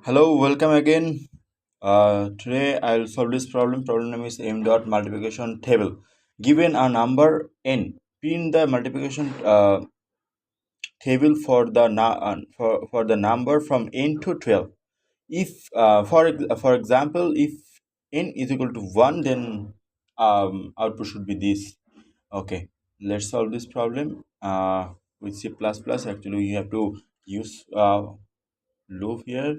Hello, welcome again. Today I'll solve this problem. Problem name is m dot multiplication table. Given a number n, print the multiplication table for for the number from n to 12. If for example, if n is equal to 1, then output should be this. Okay, let's solve this problem with C++. Actually, we have to use loop here.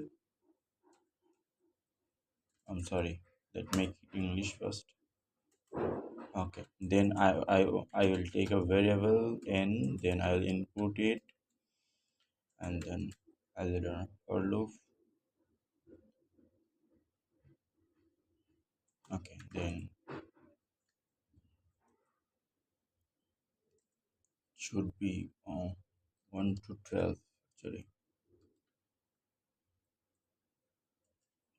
I'm sorry. Let me make English first. Okay, then I will take a variable n, then I'll input it, and then I'll run a for loop. Okay, then should be 1 to 12 actually.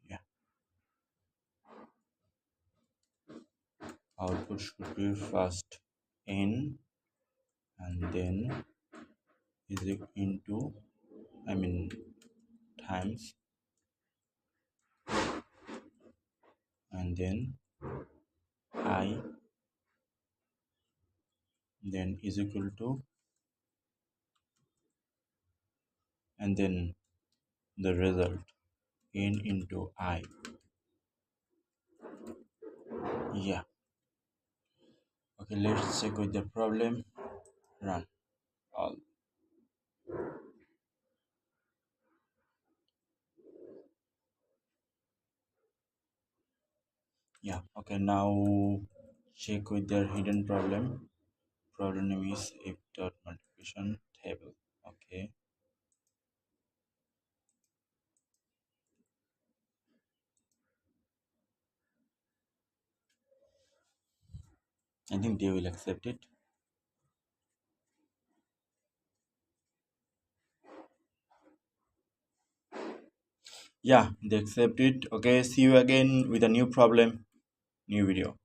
Yeah, output should be first n, and then is it into, I mean, times, and then I, then is equal to, and then the result n into I. Yeah. Okay, let's check with the problem. Run all. Yeah. Okay, now check with their hidden problem. Problem name is if dot multiplication table. Okay. I think they will accept it. Yeah, they accept it. Okay, see you again with a new problem, new video.